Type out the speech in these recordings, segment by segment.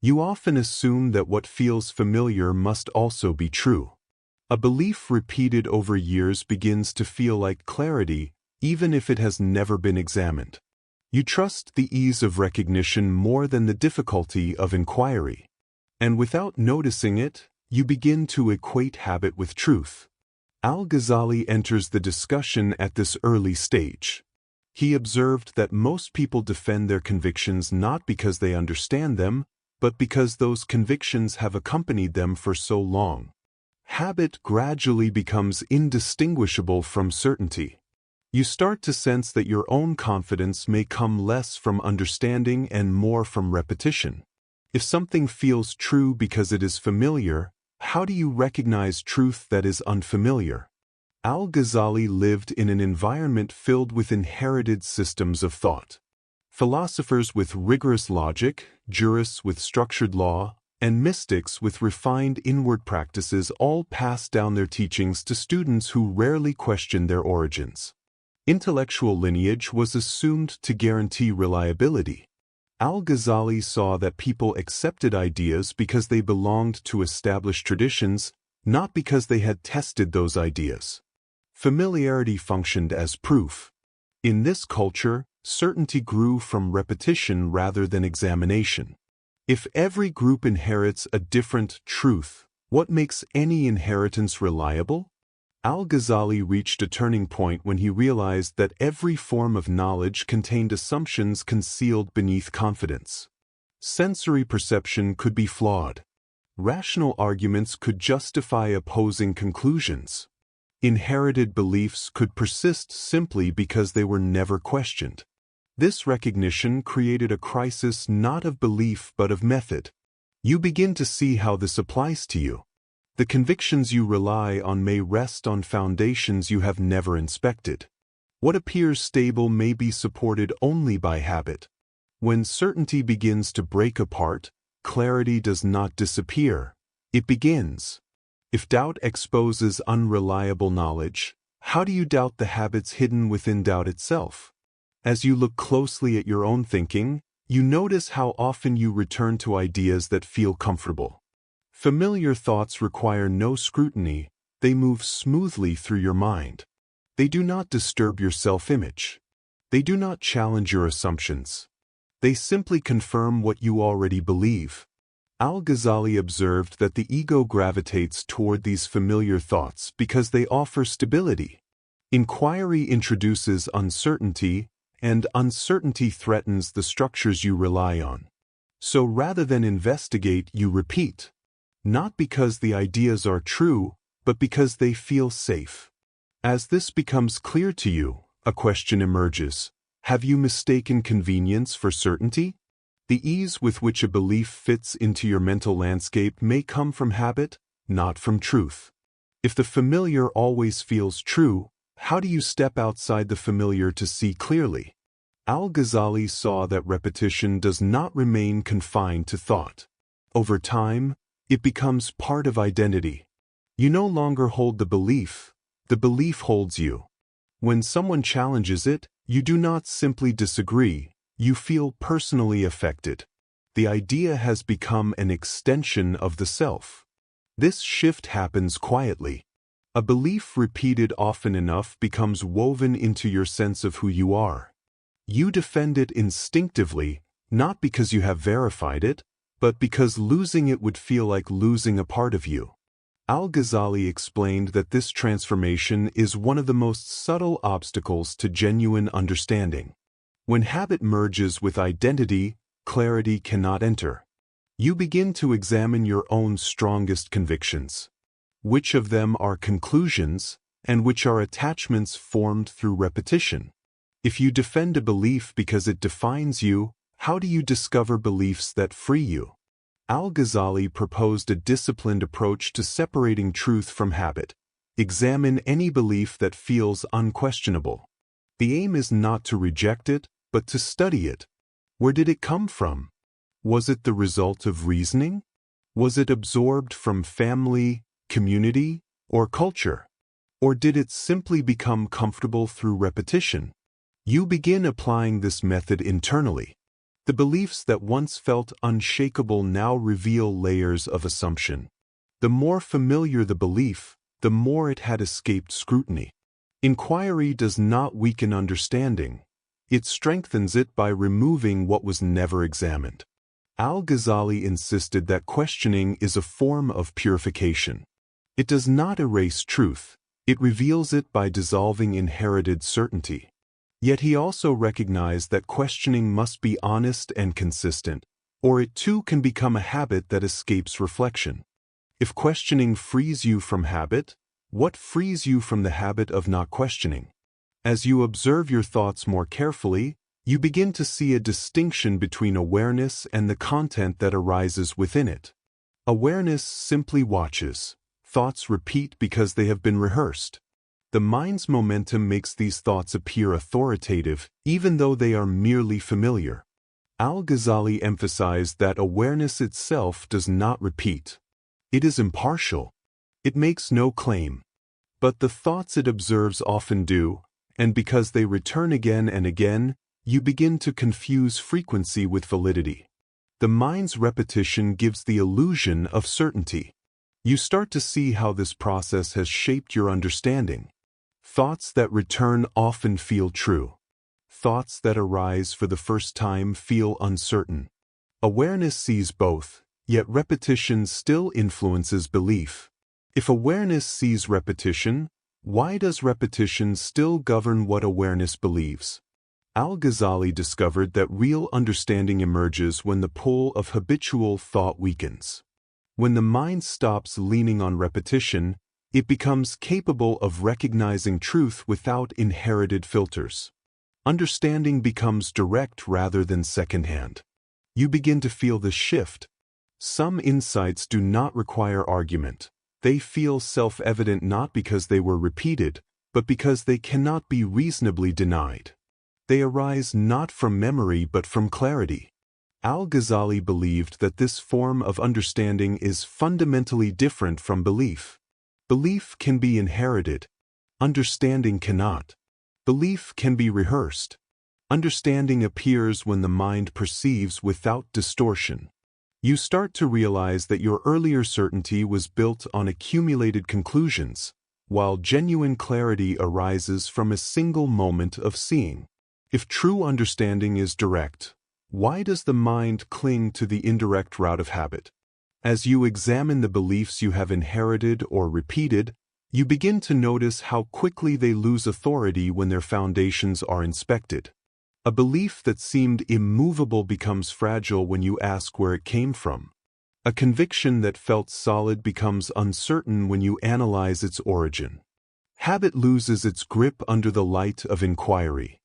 You often assume that what feels familiar must also be true. A belief repeated over years begins to feel like clarity, even if it has never been examined. You trust the ease of recognition more than the difficulty of inquiry. And without noticing it, you begin to equate habit with truth. Al-Ghazali enters the discussion at this early stage. He observed that most people defend their convictions not because they understand them, but because those convictions have accompanied them for so long. Habit gradually becomes indistinguishable from certainty. You start to sense that your own confidence may come less from understanding and more from repetition. If something feels true because it is familiar, how do you recognize truth that is unfamiliar? Al-Ghazali lived in an environment filled with inherited systems of thought. Philosophers with rigorous logic, jurists with structured law, and mystics with refined inward practices all passed down their teachings to students who rarely questioned their origins. Intellectual lineage was assumed to guarantee reliability. Al-Ghazali saw that people accepted ideas because they belonged to established traditions, not because they had tested those ideas. Familiarity functioned as proof. In this culture, certainty grew from repetition rather than examination. If every group inherits a different truth, what makes any inheritance reliable? Al-Ghazali reached a turning point when he realized that every form of knowledge contained assumptions concealed beneath confidence. Sensory perception could be flawed. Rational arguments could justify opposing conclusions. Inherited beliefs could persist simply because they were never questioned. This recognition created a crisis not of belief but of method. You begin to see how this applies to you. The convictions you rely on may rest on foundations you have never inspected. What appears stable may be supported only by habit. When certainty begins to break apart, clarity does not disappear, it begins. If doubt exposes unreliable knowledge, how do you doubt the habits hidden within doubt itself? As you look closely at your own thinking, you notice how often you return to ideas that feel comfortable. Familiar thoughts require no scrutiny, they move smoothly through your mind. They do not disturb your self-image. They do not challenge your assumptions. They simply confirm what you already believe. Al-Ghazali observed that the ego gravitates toward these familiar thoughts because they offer stability. Inquiry introduces uncertainty, and uncertainty threatens the structures you rely on. So rather than investigate, you repeat. Not because the ideas are true, but because they feel safe. As this becomes clear to you, a question emerges. Have you mistaken convenience for certainty? The ease with which a belief fits into your mental landscape may come from habit, not from truth. If the familiar always feels true, how do you step outside the familiar to see clearly? Al-Ghazali saw that repetition does not remain confined to thought. Over time, it becomes part of identity. You no longer hold the belief holds you. When someone challenges it, you do not simply disagree, you feel personally affected. The idea has become an extension of the self. This shift happens quietly. A belief repeated often enough becomes woven into your sense of who you are. You defend it instinctively, not because you have verified it, but because losing it would feel like losing a part of you. Al-Ghazali explained that this transformation is one of the most subtle obstacles to genuine understanding. When habit merges with identity, clarity cannot enter. You begin to examine your own strongest convictions. Which of them are conclusions, and which are attachments formed through repetition? If you defend a belief because it defines you, how do you discover beliefs that free you? Al-Ghazali proposed a disciplined approach to separating truth from habit. Examine any belief that feels unquestionable. The aim is not to reject it, but to study it. Where did it come from? Was it the result of reasoning? Was it absorbed from family, community, or culture? Or did it simply become comfortable through repetition? You begin applying this method internally. The beliefs that once felt unshakable now reveal layers of assumption. The more familiar the belief, the more it had escaped scrutiny. Inquiry does not weaken understanding. It strengthens it by removing what was never examined. Al-Ghazali insisted that questioning is a form of purification. It does not erase truth, it reveals it by dissolving inherited certainty. Yet he also recognized that questioning must be honest and consistent, or it too can become a habit that escapes reflection. If questioning frees you from habit, what frees you from the habit of not questioning? As you observe your thoughts more carefully, you begin to see a distinction between awareness and the content that arises within it. Awareness simply watches. Thoughts repeat because they have been rehearsed. The mind's momentum makes these thoughts appear authoritative, even though they are merely familiar. Al-Ghazali emphasized that awareness itself does not repeat. It is impartial. It makes no claim. But the thoughts it observes often do, and because they return again and again, you begin to confuse frequency with validity. The mind's repetition gives the illusion of certainty. You start to see how this process has shaped your understanding. Thoughts that return often feel true. Thoughts that arise for the first time feel uncertain. Awareness sees both, yet repetition still influences belief. If awareness sees repetition, why does repetition still govern what awareness believes? Al-Ghazali discovered that real understanding emerges when the pull of habitual thought weakens. When the mind stops leaning on repetition, it becomes capable of recognizing truth without inherited filters. Understanding becomes direct rather than secondhand. You begin to feel the shift. Some insights do not require argument. They feel self-evident not because they were repeated, but because they cannot be reasonably denied. They arise not from memory but from clarity. Al-Ghazali believed that this form of understanding is fundamentally different from belief. Belief can be inherited. Understanding cannot. Belief can be rehearsed. Understanding appears when the mind perceives without distortion. You start to realize that your earlier certainty was built on accumulated conclusions, while genuine clarity arises from a single moment of seeing. If true understanding is direct, why does the mind cling to the indirect route of habit? As you examine the beliefs you have inherited or repeated, you begin to notice how quickly they lose authority when their foundations are inspected. A belief that seemed immovable becomes fragile when you ask where it came from. A conviction that felt solid becomes uncertain when you analyze its origin. Habit loses its grip under the light of inquiry.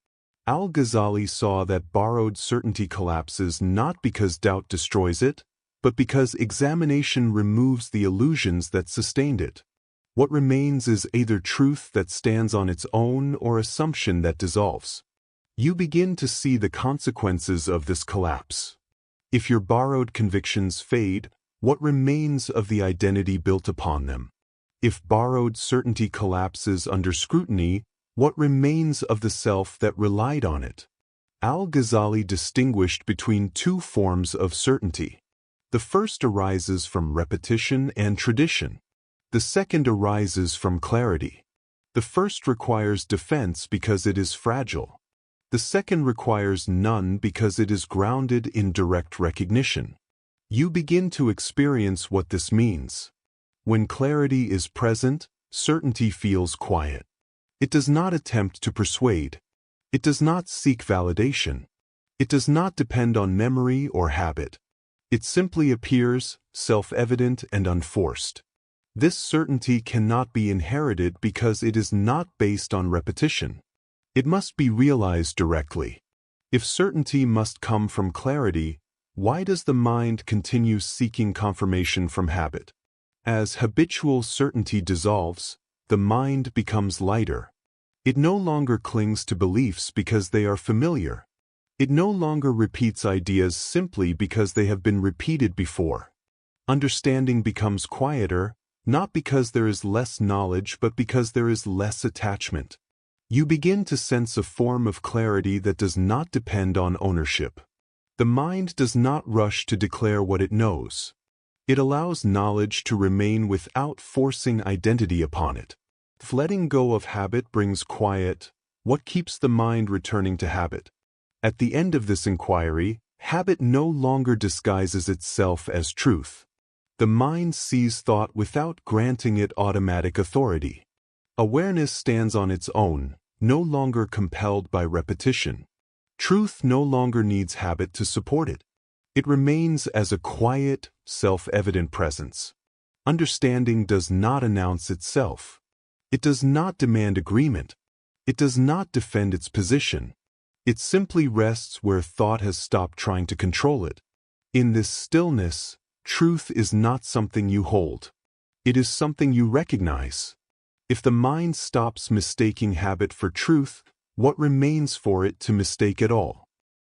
Al-Ghazali saw that borrowed certainty collapses not because doubt destroys it, but because examination removes the illusions that sustained it. What remains is either truth that stands on its own or assumption that dissolves. You begin to see the consequences of this collapse. If your borrowed convictions fade, what remains of the identity built upon them? If borrowed certainty collapses under scrutiny, what remains of the self that relied on it? Al-Ghazali distinguished between two forms of certainty. The first arises from repetition and tradition. The second arises from clarity. The first requires defense because it is fragile. The second requires none because it is grounded in direct recognition. You begin to experience what this means. When clarity is present, certainty feels quiet. It does not attempt to persuade. It does not seek validation. It does not depend on memory or habit. It simply appears, self-evident and unforced. This certainty cannot be inherited because it is not based on repetition. It must be realized directly. If certainty must come from clarity, why does the mind continue seeking confirmation from habit? As habitual certainty dissolves, the mind becomes lighter. It no longer clings to beliefs because they are familiar. It no longer repeats ideas simply because they have been repeated before. Understanding becomes quieter, not because there is less knowledge but because there is less attachment. You begin to sense a form of clarity that does not depend on ownership. The mind does not rush to declare what it knows. It allows knowledge to remain without forcing identity upon it. Letting go of habit brings quiet. What keeps the mind returning to habit? At the end of this inquiry, habit no longer disguises itself as truth. The mind sees thought without granting it automatic authority. Awareness stands on its own, no longer compelled by repetition. Truth no longer needs habit to support it. It remains as a quiet, self-evident presence. Understanding does not announce itself. It does not demand agreement. It does not defend its position. It simply rests where thought has stopped trying to control it. In this stillness, truth is not something you hold. It is something you recognize. If the mind stops mistaking habit for truth, what remains for it to mistake at all?